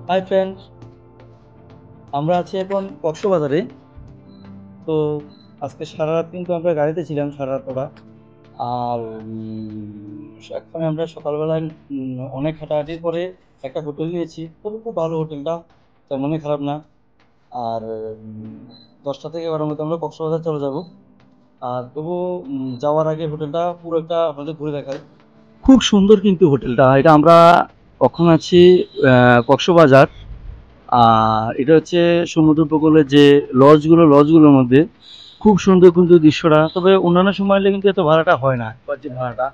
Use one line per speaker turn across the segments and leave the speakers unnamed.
Hi friend, আমরা আছি এখন কক্সবাজারে। তো আজকে সারা রাত কিন্তু আমরা গাড়িতে ছিলাম, সারা রাত ওরা। আর এখন আমরা সকালবেলায় অনেক হাঁটাহাঁটির পরে একটা হোটেল নিয়েছি। তবে খুব ভালো হোটেলটা, তেমনই খারাপ না। আর 10টা থেকে 12টার মধ্যে আমরা কক্সবাজার চলে যাব। আর তবু যাওয়ার আগে হোটেলটা পুরো একটা আপনাদের ঘুরে দেখাই। খুব সুন্দর কিন্তু হোটেলটা। এটা আমরা কখন আছি কক্সবাজার। আর এটা হচ্ছে সমুদ্র উপকূলের যে লজগুলোর মধ্যে খুব সুন্দর কিন্তু দৃশ্যটা। তবে অন্যান্য সময় হলে কিন্তু এত ভাড়াটা হয় না, বাজেট ভাড়াটা।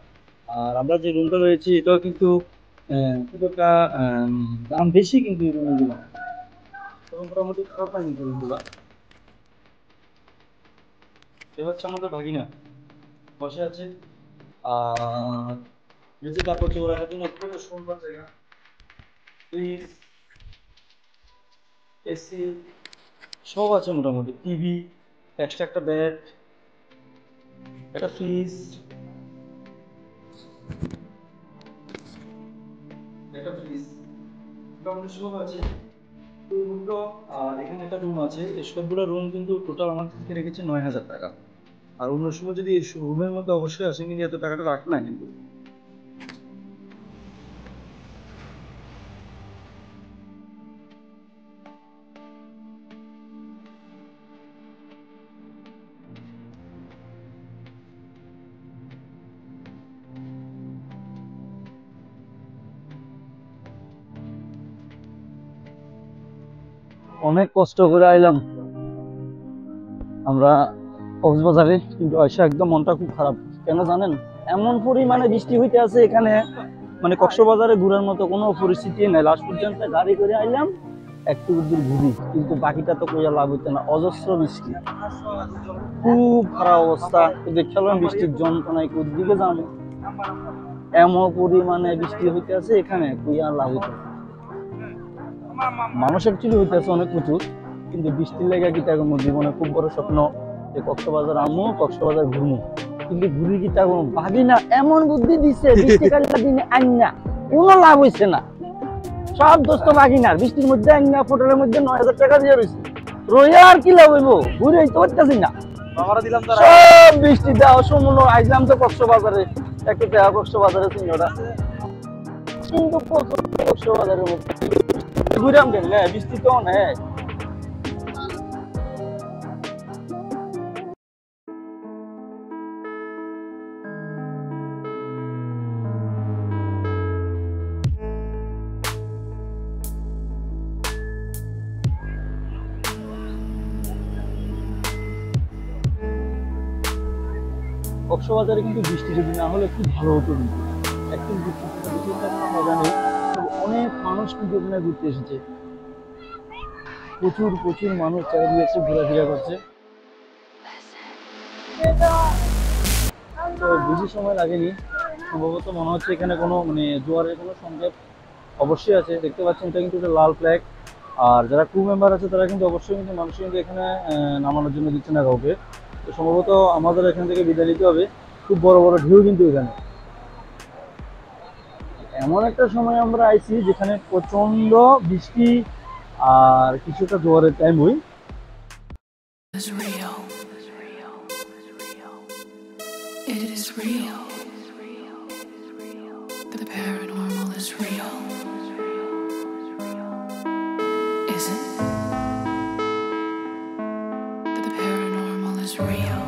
আর আমরা যে রুমটা রয়েছি এটাও কিন্তু খুব একটা দাম বেশি কিন্তু এই রুমগুলো, তবে মোটামুটি খারাপ না কিন্তু রুমগুলো। এ হচ্ছে আমাদের ভাগিনা বসে আছে। আর এই যে কাপড় চোপড় রাখার জন্য খুব সুন্দর জায়গা, ফ্রিজ, এসি সব আছে মোটামুটি। টিভি, এক্সট্রা একটা বেড, একটা ফ্রিজ, একটা ফ্রিজ মোটামুটি সব আছে। দুটো। আর এখানে একটা রুম আছে। এই সবগুলো রুম কিন্তু টোটাল আমার থেকে রেখেছে 9,000 টাকা। আর অন্য সময় যদি রুমের মধ্যে অবশ্যই আসেন, কিন্তু এত টাকাটা রাখ না কিন্তু। অনেক কষ্ট করে আইলাম আমরা কক্সবাজারে, কিন্তু আইসা একদম মনটা খুব খারাপ। কেন জানেন? এমন পরিমাণে বৃষ্টি হইতে আছে এখানে, মানে কক্সবাজারে ঘুরার মতো কোনো পরিস্থিতি নাই। লাস্ট পর্যন্ত গাড়ি করে আইলাম, একটু দূর ঘুরি, কিন্তু বাকিটা তো কইয়া লাভ হইতে না, অজস্র বৃষ্টি, খুব খারাপ অবস্থা। দেখলাম বৃষ্টির যন্ত্রণায় কোন দিকে যাবো, এমন পরিমাণে বৃষ্টি হইতে আছে এখানে, কইয়া লাভ হইতে না। মানুষ অ্যাকচুয়ালি হইতে আছে অনেক প্রচুর, কিন্তু বৃষ্টির লেগে কি তার জীবনে খুব বড় স্বপ্ন যে কক্সবাজার আমু, কক্সবাজার ঘুরমু, কিন্তু ঘুরি কি তার ভাগি না। এমন বুদ্ধি দিচ্ছে বৃষ্টিকালীন দিনে আইনা, কোনো লাভ হইছে না। সব দোস্ত ভাগিনার, বৃষ্টির মধ্যে আইনা হোটেলের মধ্যে 9,000 টাকা দিয়ে রয়েছে, রইয়া আর কি লাভ হইব? ঘুরে তো পারতেছি না। সব বৃষ্টি দেওয়া সমুদ্র আইলাম তো কক্সবাজারে, একটু দেওয়া কক্সবাজারে সিংহটা, কিন্তু প্রচুর কক্সবাজারের মধ্যে ঘুরাম কেন বৃষ্টি তো অনেক। কক্সবাজারে কিন্তু বৃষ্টি যদি না হলে খুব ভালো হতো, কিন্তু একটু বৃষ্টি মজা নেই। অনেক মানুষ কিন্তু ওখানে ঘুরতে এসেছে, প্রচুর প্রচুর মানুষ চারিদিকে এসে ঘোরাফেরা করছে। তো বেশি সময় লাগেনি, সম্ভবত মনে হচ্ছে এখানে কোনো মানে জোয়ারের কোনো সংকেত অবশ্যই আছে। দেখতে পাচ্ছেন এটা কিন্তু একটা লাল ফ্ল্যাগ। আর যারা ক্রু মেম্বার আছে তারা কিন্তু অবশ্যই কিন্তু মানুষ কিন্তু এখানে নামানোর জন্য দিচ্ছে না কাউকে। তো সম্ভবত আমাদের এখান থেকে বিদায় নিতে হবে। খুব বড় বড় ঢেউ কিন্তু এখানে। এমন একটা সময় আমরা আইছি যেখানে প্রচন্ড বৃষ্টি আর কিছুটা জোয়ারের টাইম হই। It is real. The paranormal is real. Is it? The paranormal is real.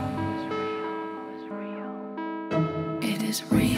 It is real.